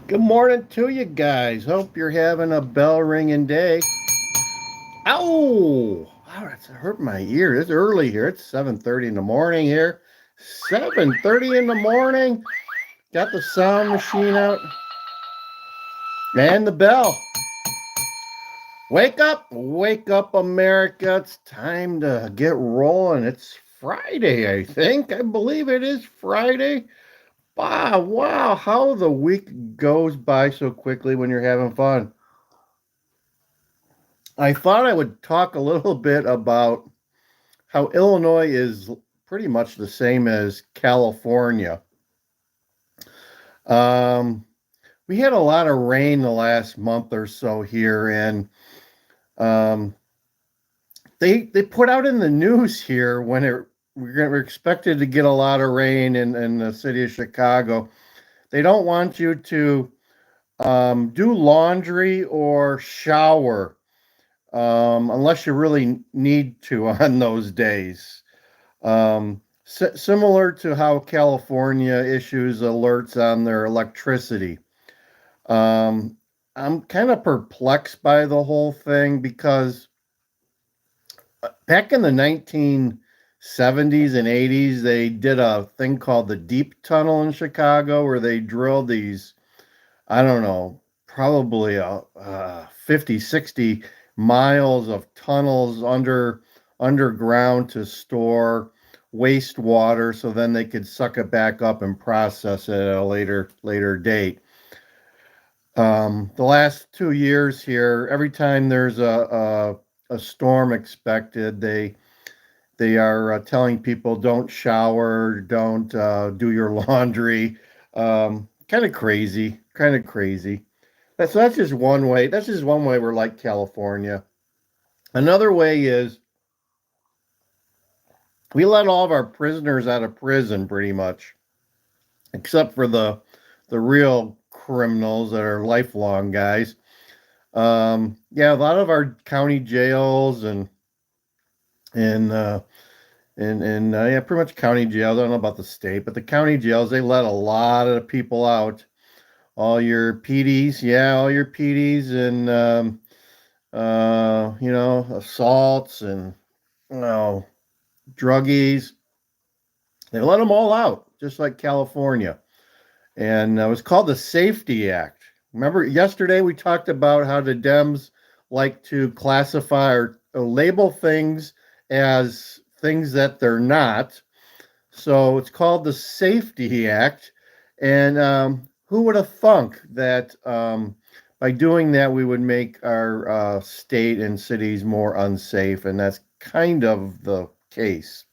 Good morning to you guys. Hope you're having a bell ringing day. Ow! Wow, that's hurt my ear. It's early here. It's 7:30 in the morning here. 7:30 in the morning. Got the sound machine out and the bell. Wake up, America. It's time to get rolling. It's Friday, I think. I believe it is Friday. Wow, how the week goes by so quickly when you're having fun. I thought I would talk a little bit about how Illinois is pretty much the same as California. Um, we had a lot of rain the last month or so here, and um, they put out in the news here when we're expected to get a lot of rain in the city of Chicago. They don't want you to do laundry or shower unless you really need to on those days. Similar to how California issues alerts on their electricity. Um, I'm kind of perplexed by the whole thing because back in the 1970s and 80s, they did a thing called the Deep Tunnel in Chicago where they drilled these, I don't know, probably 50, 60 miles of tunnels underground to store wastewater so then they could suck it back up and process it at a later date. The last 2 years here, every time there's a storm expected, they are telling people don't shower, don't do your laundry. Kind of crazy, kind of crazy. That's just one way. That's just one way we're like California. Another way is we let all of our prisoners out of prison pretty much, except for the real criminals that are lifelong guys. Yeah, a lot of our county jails and yeah, pretty much county jails. I don't know about the state, but the county jails they let a lot of people out. All your PDs, yeah, all your PDs and assaults and you know druggies. They let them all out, just like California. And it was called the Safety Act. Remember, yesterday we talked about how the Dems like to classify or label things as things that they're not. So it's called the Safety Act. And who would have thunk that by doing that we would make our state and cities more unsafe? And that's kind of the case.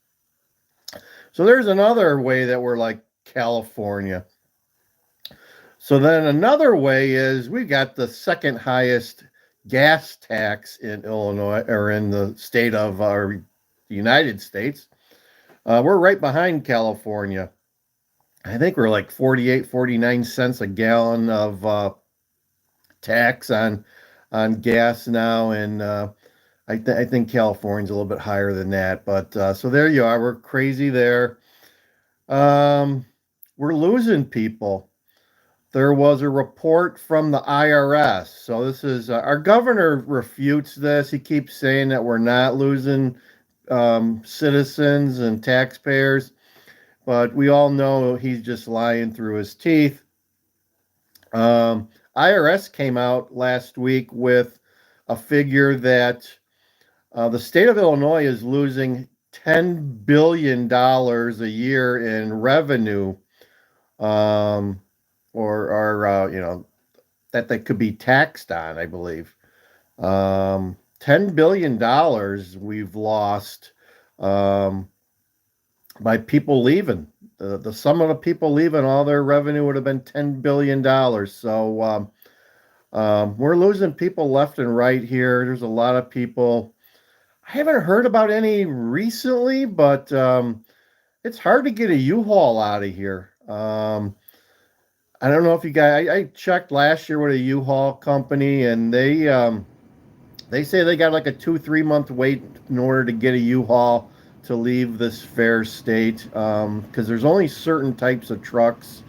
So there's another way that we're like California. So then another way is we got the second highest gas tax in Illinois or in the state of our United States. We're right behind California. I think we're like 48, 49 cents a gallon of tax on gas now, and I think California's a little bit higher than that. But so there you are. We're crazy there. Um, we're losing people. There was a report from the IRS. So this is our governor refutes this. He keeps saying that we're not losing citizens and taxpayers, but we all know he's just lying through his teeth. IRS came out last week with a figure that the state of Illinois is losing $10 billion a year in revenue, um, or that they could be taxed on. I believe $10 billion we've lost um, by people leaving. The sum of the people leaving, all their revenue would have been $10 billion. So we're losing people left and right here. There's a lot of people. I haven't heard about any recently, but it's hard to get a U-Haul out of here. I don't know if you guys. I checked last year with a U-Haul company, and they say they got like a 2-3 month wait in order to get a U-Haul to leave this fair state because there's only certain types of trucks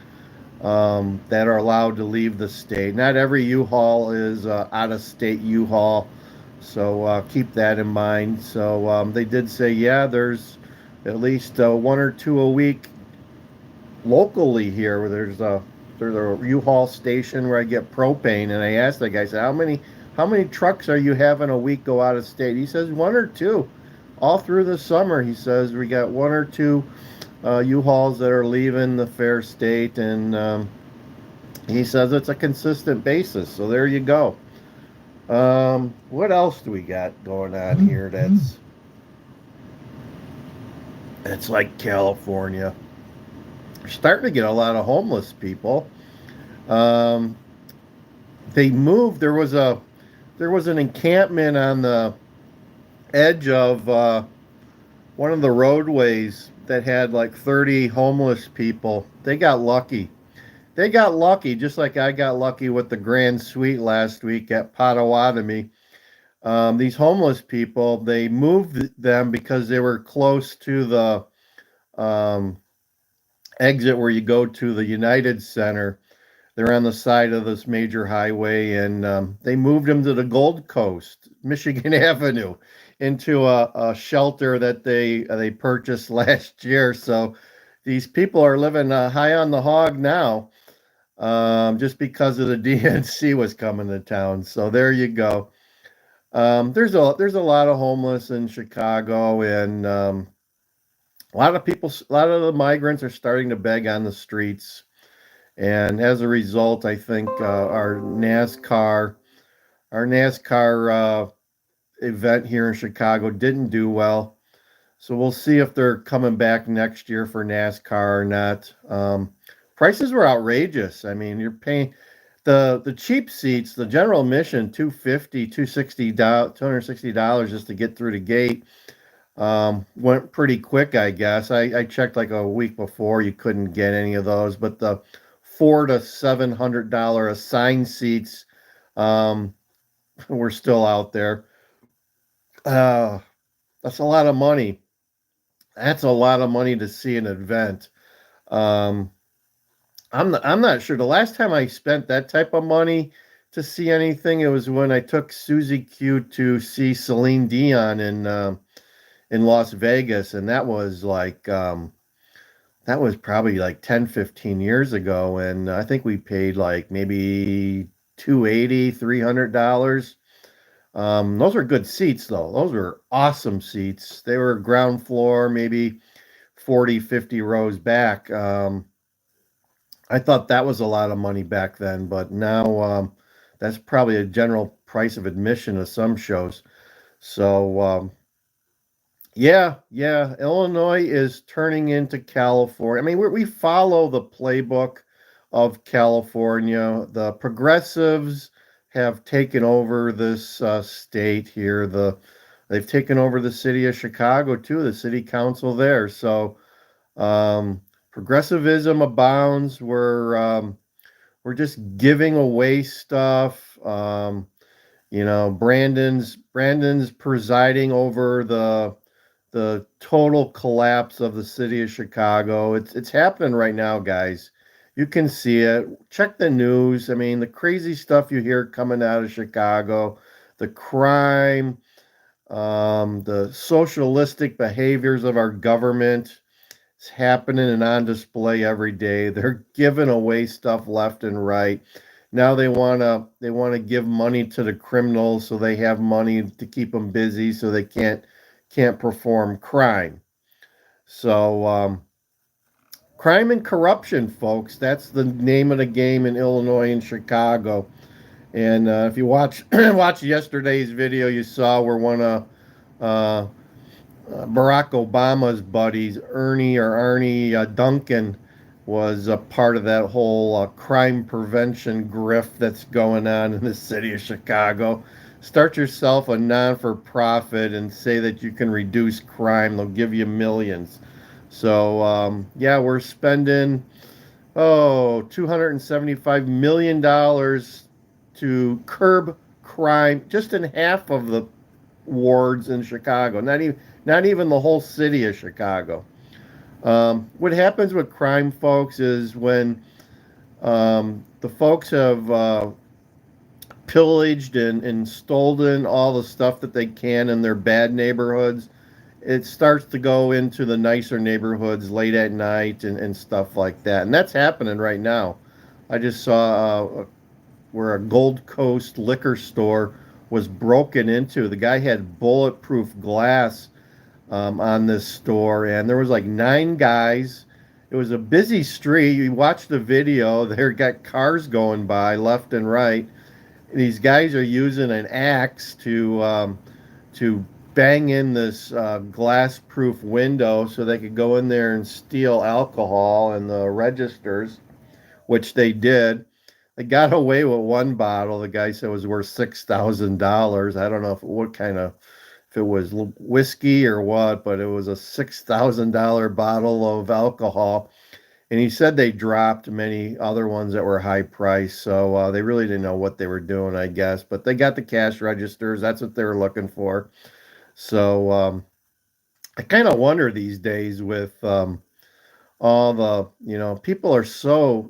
that are allowed to leave the state. Not every U-Haul is out of state U-Haul, so keep that in mind. So they did say, yeah, there's at least one or two a week locally here where there's a U-Haul station where I get propane, and I asked the guy, I said, how many trucks are you having a week go out of state? He says one or two, all through the summer. He says we got one or two U-Hauls that are leaving the fair state, and he says it's a consistent basis. So there you go. What else do we got going on here? That's like California. We're starting to get a lot of homeless people. Um, they moved. There was an encampment on the edge of one of the roadways that had like 30 homeless people. They got lucky. They got lucky, just like I got lucky with the Grand Suite last week at Potawatomi. These homeless people, they moved them because they were close to the um, exit where you go to the United Center. They're on the side of this major highway, and they moved them to the Gold Coast, Michigan Avenue, into a shelter that they purchased last year. So these people are living high on the hog now, just because of the DNC was coming to town. So there you go. There's a lot of homeless in Chicago, and a lot of the migrants are starting to beg on the streets. And as a result, I think our NASCAR event here in Chicago didn't do well. So we'll see if they're coming back next year for NASCAR or not. Prices were outrageous. I mean, you're paying the cheap seats, the general admission, $260 just to get through the gate. Went pretty quick, I guess. I checked like a week before, you couldn't get any of those, but the $400 to $700 assigned seats um, were still out there. Uh, that's a lot of money. That's a lot of money to see an event. Um, I'm not sure. The last time I spent that type of money to see anything, it was when I took susie-q to see Celine Dion in Las Vegas, and that was probably like 10, 15 years ago, and I think we paid like maybe 280, $300. Those were good seats, though. Those were awesome seats. They were ground floor, maybe 40, 50 rows back. I thought that was a lot of money back then, but now that's probably a general price of admission to some shows. So, yeah, Illinois is turning into California. I mean, we follow the playbook of California. The progressives have taken over this state here. They've taken over the city of Chicago too, the city council there. So progressivism abounds. We're just giving away stuff. Brandon's presiding over the total collapse of the city of Chicago. It's happening right now, guys. You can see it. Check the news. I mean, the crazy stuff you hear coming out of Chicago, the crime, the socialistic behaviors of our government. It's happening and on display every day. They're giving away stuff left and right. Now they want to give money to the criminals so they have money to keep them busy so they can't perform crime. So crime and corruption, folks. That's the name of the game in Illinois and Chicago. And if you watch yesterday's video, you saw where one of uh, Barack Obama's buddies, Arnie Duncan, was a part of that whole crime prevention grift that's going on in the city of Chicago. Start yourself a non-for-profit and say that you can reduce crime. They'll give you millions. So yeah, we're spending $275 million to curb crime just in half of the wards in Chicago. Not even the whole city of Chicago. What happens with crime, folks, is when The folks have pillaged and stolen all the stuff that they can in their bad neighborhoods. It starts to go into the nicer neighborhoods late at night and stuff like that. And that's happening right now. I just saw where a Gold Coast liquor store was broken into. The guy had bulletproof glass on this store, and there was like 9 guys. It was a busy street. You watch the video, there got cars going by left and right. These guys are using an axe to bang in this glass-proof window so they could go in there and steal alcohol and the registers, which they did. They got away with one bottle. The guy said it was worth $6,000. I don't know what kind of, if it was whiskey or what, but it was a $6,000 bottle of alcohol. And he said they dropped many other ones that were high priced, so they really didn't know what they were doing, I guess. But they got the cash registers. That's what they were looking for. So I kind of wonder these days with all the, people are so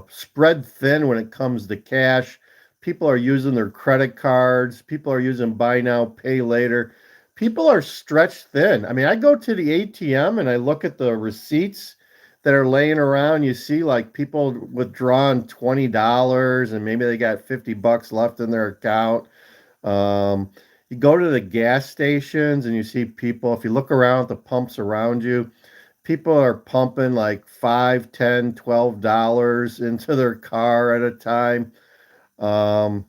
spread thin when it comes to cash. People are using their credit cards. People are using buy now, pay later. People are stretched thin. I mean, I go to the ATM and I look at the receipts that are laying around. You see like people withdrawing $20 and maybe they got $50 left in their account. You go to the gas stations and you see people, if you look around at the pumps around you, people are pumping like $5, $10, $12 into their car at a time. Um,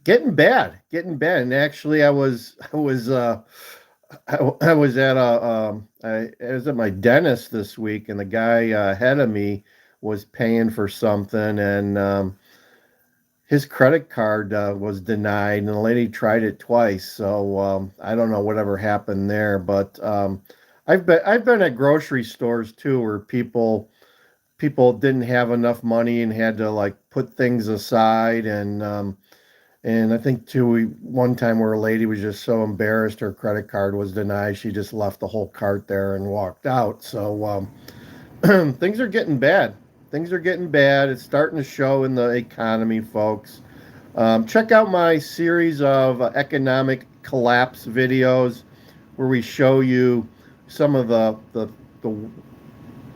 getting bad. And actually, I was at I was at my dentist this week, and the guy ahead of me was paying for something, and his credit card was denied, and the lady tried it twice. So I don't know whatever happened there, but I've been at grocery stores too, where people didn't have enough money and had to like put things aside, and I think too, one time where a lady was just so embarrassed her credit card was denied, she just left the whole cart there and walked out. So things are getting bad. Things are getting bad. It's starting to show in the economy, folks. Check out my series of economic collapse videos where we show you some of the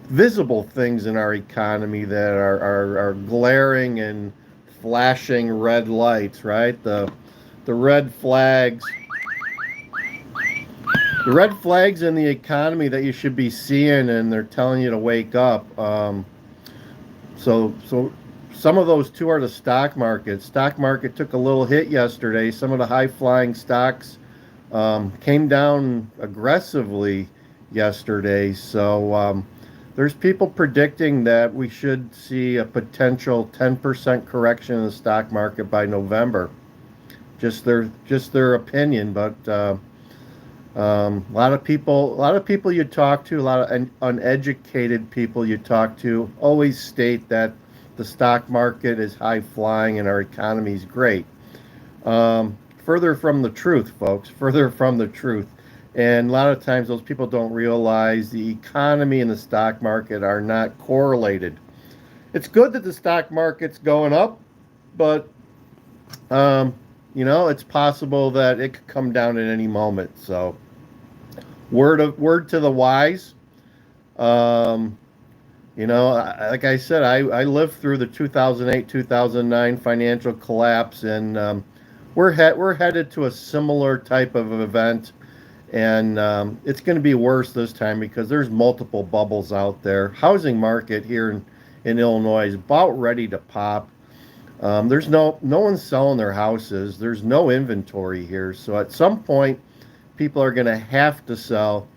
visible things in our economy that are glaring and flashing red lights, right? The red flags. The red flags in the economy that you should be seeing, and they're telling you to wake up. So some of those too are the stock market. Stock market took a little hit yesterday. Some of the high flying stocks came down aggressively yesterday. So there's people predicting that we should see a potential 10% correction in the stock market by November. Just their opinion, but a lot of people you talk to, a lot of uneducated people you talk to, always state that the stock market is high flying and our economy is great. Further from the truth, folks. Further from the truth. And a lot of times those people don't realize the economy and the stock market are not correlated. It's good that the stock market's going up, but it's possible that it could come down at any moment. So word to the wise. Like I said, I lived through the 2008 2009 financial collapse, and we're headed to a similar type of event. And it's going to be worse this time because there's multiple bubbles out there. Housing market here in Illinois is about ready to pop. There's no one selling their houses. There's no inventory here. So at some point, people are going to have to sell.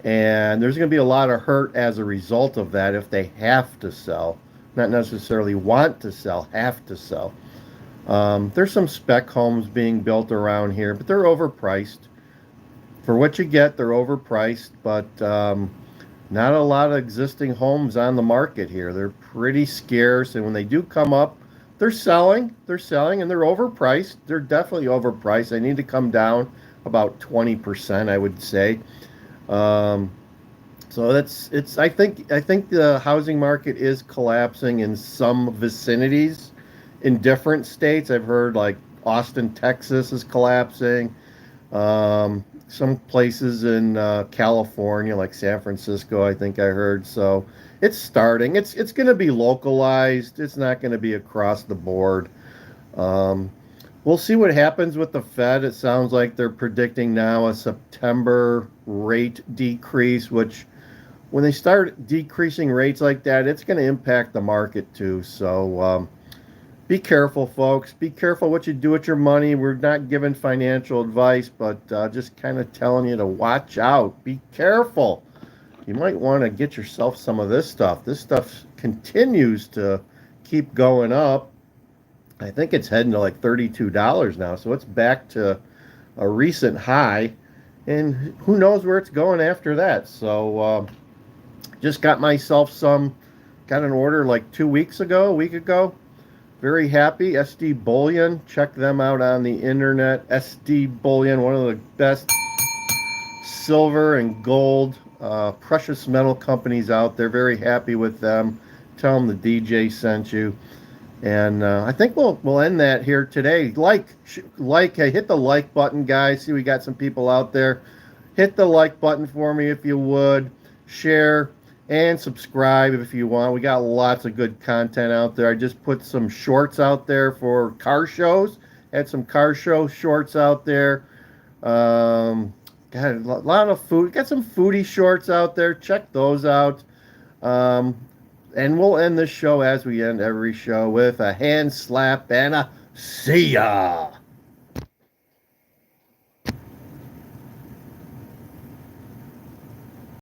And there's going to be a lot of hurt as a result of that if they have to sell. Not necessarily want to sell, have to sell. There's some spec homes being built around here, but they're overpriced. For what you get, they're overpriced, but not a lot of existing homes on the market here. They're pretty scarce, and when they do come up, they're selling. They're selling, and they're overpriced. They're definitely overpriced. They need to come down about 20%, I would say. So it's I think the housing market is collapsing in some vicinities in different states. I've heard like Austin, Texas is collapsing. Some places in California, like San Francisco, I think I heard. So it's starting. It's going to be localized. It's not going to be across the board. Um, we'll see what happens with the Fed. It sounds like they're predicting now a September rate decrease, which when they start decreasing rates like that, it's going to impact the market too. So be careful, folks. Be careful what you do with your money. We're not giving financial advice, but just kind of telling you to watch out. Be careful. You might want to get yourself some of this stuff. This stuff continues to keep going up. I think it's heading to like $32 now, so it's back to a recent high, and who knows where it's going after that. So just got myself some, got an order like 2 weeks ago, a week ago. Very happy. SD Bullion. Check them out on the internet. SD Bullion, one of the best silver and gold precious metal companies out there. Very happy with them. Tell them the DJ sent you. And I think we'll end that here today. Hey, hit the like button, guys. See, we got some people out there. Hit the like button for me if you would. Share and subscribe if you want. We got lots of good content out there. I just put some shorts out there for car shows. Had some car show shorts out there. Got a lot of food. Got some foodie shorts out there. Check those out. Um, and we'll end this show as we end every show with a hand slap and a see ya.